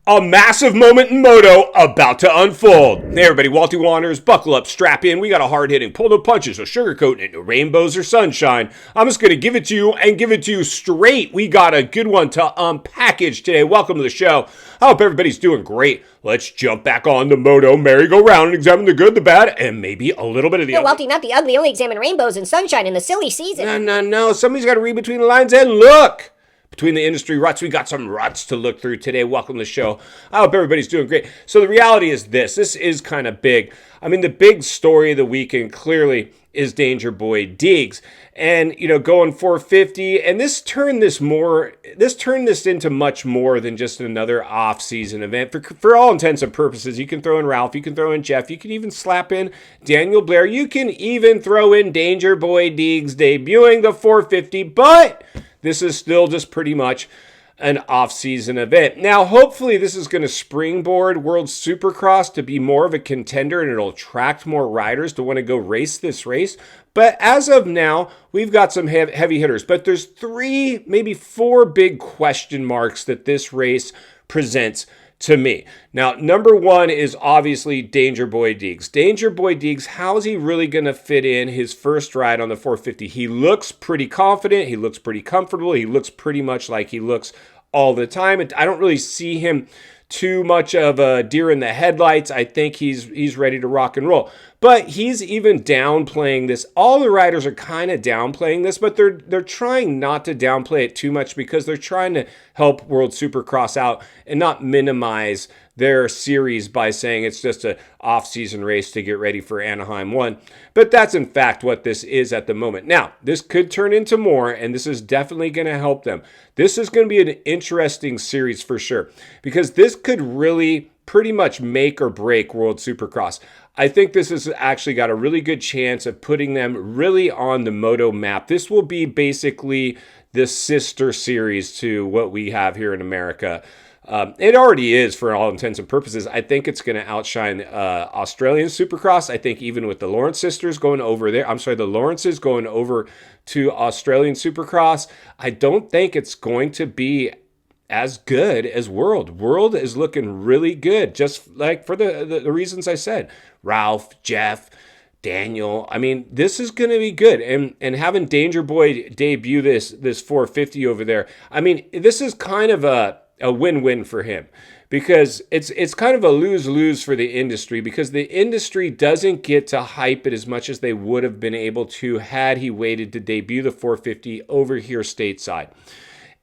A massive moment in moto about to unfold. Hey everybody, Walty Wanderers, buckle up, strap in. We got a hard-hitting, pull no punches, or sugarcoat it, no rainbows or sunshine. I'm just going to give it to you and give it to you straight. We got a good one to unpackage today. Welcome to the show. I hope everybody's doing great. Let's jump back on the moto merry-go-round and examine the good, the bad, and maybe a little bit of the No, ugly. Walty, not the ugly. Only examine rainbows and sunshine in the silly season. No. Somebody's got to read between the lines and look. Between the industry ruts, we got some ruts to look through today. Welcome to the show. I hope everybody's doing great. So the reality is this is kind of big. I mean, the big story of the weekend clearly is Danger Boy Deegs. And, going 450. And this turned this into much more than just another off-season event. For all intents and purposes, you can throw in Ralph, you can throw in Jeff, you can even slap in Daniel Blair, you can even throw in Danger Boy Deegs debuting the 450, but this is still just pretty much an off-season event. Now, hopefully this is going to springboard World Supercross to be more of a contender, and it'll attract more riders to want to go race this race. But as of now, we've got some heavy hitters. But there's 3, maybe 4 big question marks that this race presents to me. Now, number 1 is obviously Danger Boy Deegs. Danger Boy Deegs, how is he really going to fit in his first ride on the 450? He looks pretty confident. He looks pretty comfortable. He looks pretty much like he looks all the time. I don't really see him too much of a deer in the headlights. I think he's ready to rock and roll. But he's even downplaying this. All the riders are kind of downplaying this, but they're trying not to downplay it too much because they're trying to help World Supercross out and not minimize their series by saying it's just an off-season race to get ready for Anaheim 1. But that's in fact what this is at the moment. Now, this could turn into more, and this is definitely going to help them. This is going to be an interesting series for sure, because this could really pretty much make or break World Supercross. I think this has actually got a really good chance of putting them really on the moto map. This will be basically the sister series to what we have here in America. It already is for all intents and purposes. I think it's going to outshine Australian Supercross. I think even with the Lawrence sisters going over there, the Lawrences going over to Australian Supercross, I don't think it's going to be as good as World. World is looking really good, just like for the reasons I said. Ralph, Jeff, Daniel. I mean, this is going to be good. And having Danger Boy debut this 450 over there, I mean, this is kind of a win-win for him, because it's kind of a lose-lose for the industry, because the industry doesn't get to hype it as much as they would have been able to had he waited to debut the 450 over here stateside.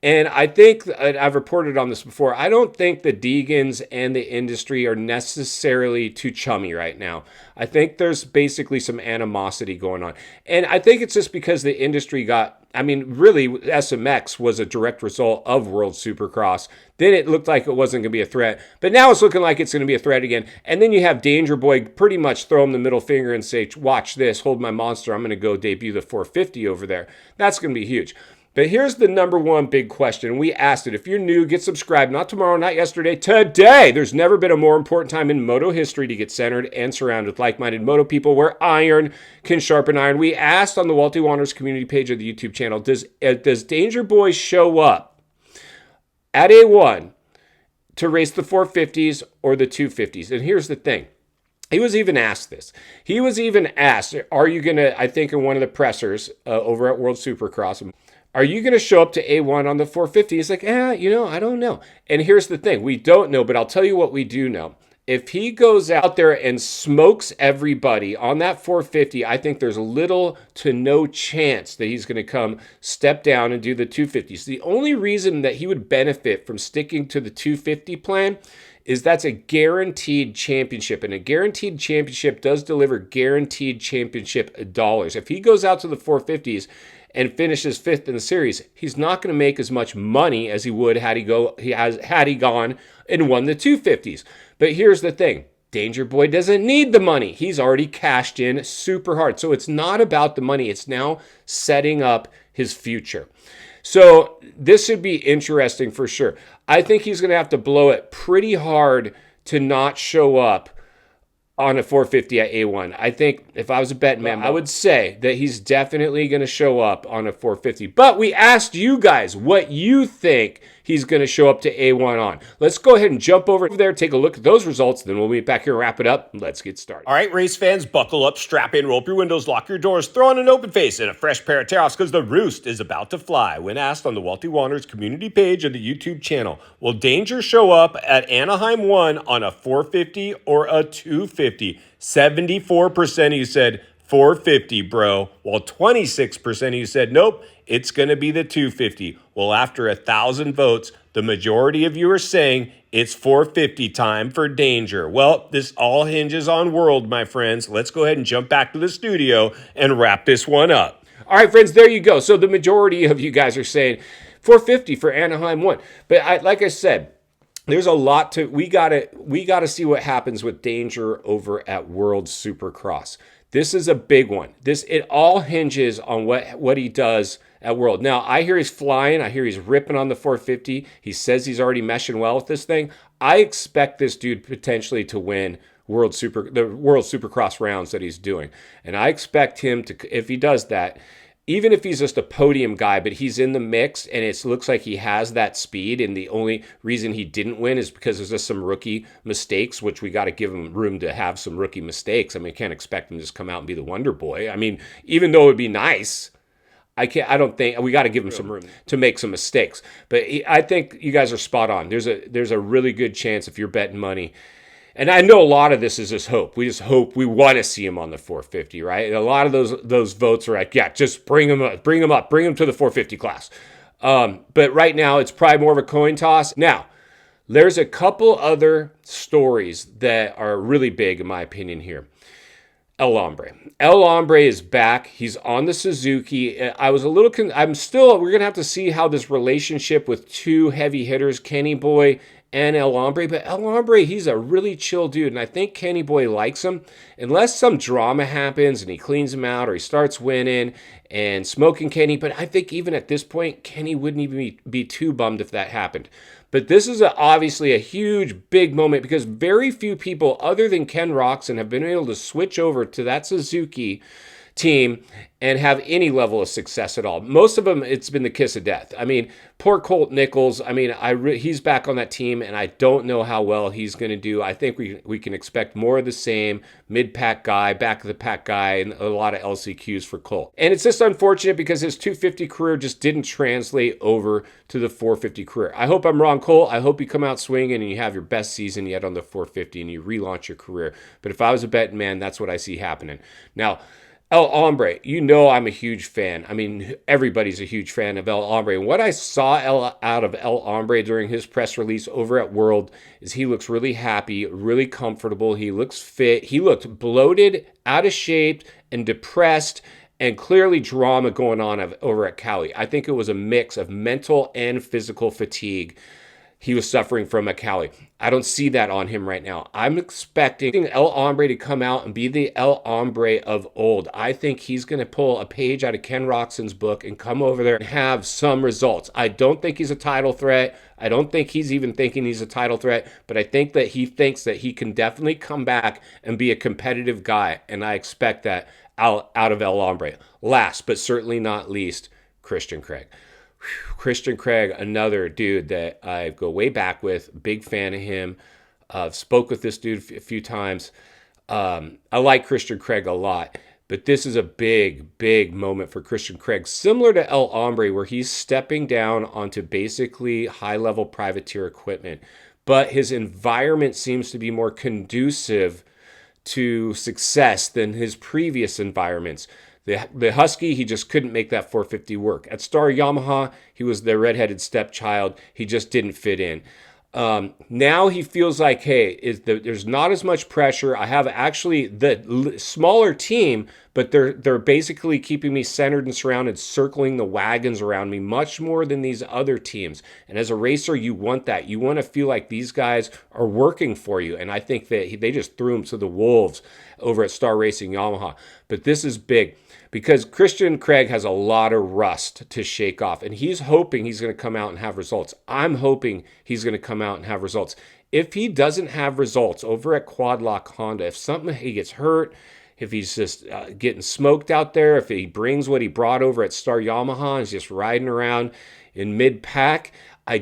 And I think, I've reported on this before, I don't think the Deegans and the industry are necessarily too chummy right now. I think there's basically some animosity going on. And I think it's just because the industry really, SMX was a direct result of World Supercross. Then it looked like it wasn't going to be a threat. But now it's looking like it's going to be a threat again. And then you have Danger Boy pretty much throw him the middle finger and say, watch this, hold my monster, I'm going to go debut the 450 over there. That's going to be huge. But here's the number 1 big question. We asked it. If you're new, get subscribed. Not tomorrow, not yesterday, today. There's never been a more important time in moto history to get centered and surrounded with like-minded moto people where iron can sharpen iron. We asked on the Walty Wanderers community page of the YouTube channel, does Danger Boy show up at A1 to race the 450s or the 250s? And here's the thing. He was even asked this. He was even asked, are you going to, I think in one of the pressers over at World Supercross, are you going to show up to A1 on the 450? He's like, I don't know. And here's the thing. We don't know, but I'll tell you what we do know. If he goes out there and smokes everybody on that 450, I think there's little to no chance that he's going to come step down and do the 250s. The only reason that he would benefit from sticking to the 250 plan is that's a guaranteed championship, and a guaranteed championship does deliver guaranteed championship dollars. If he goes out to the 450s and finishes 5th in the series, he's not going to make as much money as he would had he gone and won the 250s. But here's the thing. Danger Boy doesn't need the money. He's already cashed in super hard. So it's not about the money. It's now setting up his future. So this should be interesting for sure. I think he's going to have to blow it pretty hard to not show up on a 450 at A1. I think if I was a betting man, I would say that he's definitely going to show up on a 450. But we asked you guys what you think he's going to show up to A1 on. Let's go ahead and jump over there, take a look at those results, then we'll meet back here and wrap it up. Let's get started. All right, race fans, buckle up, strap in, roll up your windows, lock your doors, throw on an open face and a fresh pair of tear-offs because the roost is about to fly. When asked on the Walty Wanderers community page of the YouTube channel, will Danger show up at Anaheim 1 on a 450 or a 250? 74% of you said 450, bro, while 26% of you said, nope, it's going to be the 250. Well, after 1,000 votes, the majority of you are saying it's 450 time for Danger. Well, this all hinges on World, my friends. Let's go ahead and jump back to the studio and wrap this one up. All right, friends, there you go. So the majority of you guys are saying 450 for Anaheim 1. But like I said, there's a lot to we gotta see what happens with Danger over at World Supercross. This is a big one. It all hinges on what he does at World. Now, I hear he's flying. I hear he's ripping on the 450. He says he's already meshing well with this thing. I expect this dude potentially to win the World Supercross rounds that he's doing. And I expect him to, if he does that, even if he's just a podium guy, but he's in the mix and it looks like he has that speed, and the only reason he didn't win is because there's just some rookie mistakes, which we got to give him room to have some rookie mistakes. I mean, I can't expect him to just come out and be the Wonder Boy. I mean, even though it would be nice, I don't think we got to give him some room to make some mistakes. But I think you guys are spot on. There's a really good chance if you're betting money. And I know a lot of this is just hope. We just hope we want to see him on the 450, right? And a lot of those votes are like, yeah, just bring him up, bring him to the 450 class. But right now, it's probably more of a coin toss. Now, there's a couple other stories that are really big, in my opinion, here. El Hombre is back. He's on the Suzuki. We're going to have to see how this relationship with two heavy hitters, Kenny Boy and El Hombre, but El Hombre, he's a really chill dude, and I think Kenny Boy likes him. Unless some drama happens and he cleans him out or he starts winning and smoking Kenny, but I think even at this point, Kenny wouldn't even be too bummed if that happened. But this is obviously a huge, big moment because very few people other than Ken Roczen have been able to switch over to that Suzuki team and have any level of success at all. Most of them, it's been the kiss of death. I mean, poor Colt Nichols. I mean, he's back on that team, and I don't know how well he's going to do. I think we can expect more of the same mid-pack guy, back-of-the-pack guy, and a lot of LCQs for Colt. And it's just unfortunate because his 250 career just didn't translate over to the 450 career. I hope I'm wrong, Colt. I hope you come out swinging and you have your best season yet on the 450 and you relaunch your career. But if I was a betting man, that's what I see happening. Now, El Hombre, you know I'm a huge fan. I mean, everybody's a huge fan of El Hombre. And what I saw out of El Hombre during his press release over at World is he looks really happy, really comfortable. He looks fit. He looked bloated, out of shape, and depressed, and clearly drama going on over at Cali. I think it was a mix of mental and physical fatigue he was suffering from at Cali. I don't see that on him right now. I'm expecting El Hombre to come out and be the El Hombre of old. I think he's going to pull a page out of Ken Roczen's book and come over there and have some results. I don't think he's a title threat. I don't think he's even thinking he's a title threat, but I think that he thinks that he can definitely come back and be a competitive guy, and I expect that out of El Hombre. Last, but certainly not least, Christian Craig. Christian Craig, another dude that I go way back with, big fan of him. Spoke with this dude a few times. I like Christian Craig a lot, but this is a big, big moment for Christian Craig, similar to El Hombre, where he's stepping down onto basically high-level privateer equipment, but his environment seems to be more conducive to success than his previous environments. The Husky, he just couldn't make that 450 work. At Star Yamaha, he was their redheaded stepchild. He just didn't fit in. Now he feels like, hey, there's not as much pressure. I have actually the smaller team, but they're basically keeping me centered and surrounded, circling the wagons around me much more than these other teams. And as a racer, you want that. You want to feel like these guys are working for you. And I think that they just threw him to the wolves over at Star Racing Yamaha. But this is big because Christian Craig has a lot of rust to shake off, and he's hoping he's going to come out and have results. I'm hoping he's going to come out and have results. If he doesn't have results over at Quad Lock Honda, if he gets hurt, if he's just getting smoked out there, if he brings what he brought over at Star Yamaha and is just riding around in mid-pack.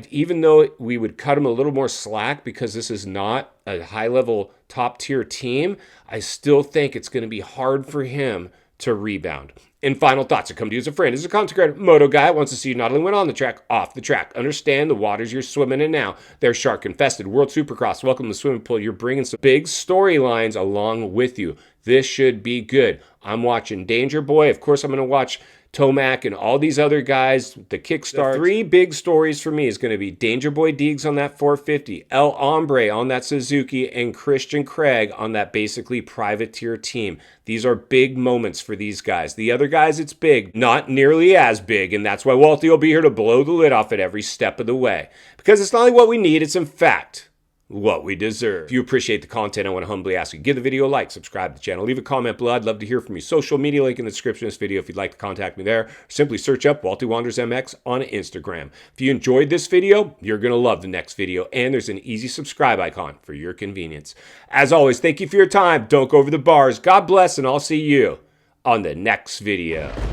Even though we would cut him a little more slack because this is not a high-level top-tier team, I still think it's going to be hard for him to rebound. In final thoughts, I come to you as a friend, as a content creator, moto guy, wants to see you not only win on the track, off the track. Understand the waters you're swimming in now. They're shark-infested. World Supercross, welcome to the swimming pool. You're bringing some big storylines along with you. This should be good. I'm watching Danger Boy. Of course, I'm going to watch Tomac and all these other guys, the Kickstart. The 3 big stories for me is going to be Danger Boy Deegs on that 450, El Hombre on that Suzuki, and Christian Craig on that basically privateer team. These are big moments for these guys. The other guys, it's big, not nearly as big, and that's why Walty will be here to blow the lid off at every step of the way. Because it's not only what we need, it's in fact what we deserve. If you appreciate the content, I want to humbly ask you, give the video a like, subscribe to the channel, leave a comment below. I'd love to hear from you. Social media link in the description of this video if you'd like to contact me there. Or simply search up Walty Wanders MX on Instagram. If you enjoyed this video, you're going to love the next video, and there's an easy subscribe icon for your convenience. As always, thank you for your time. Don't go over the bars. God bless, and I'll see you on the next video.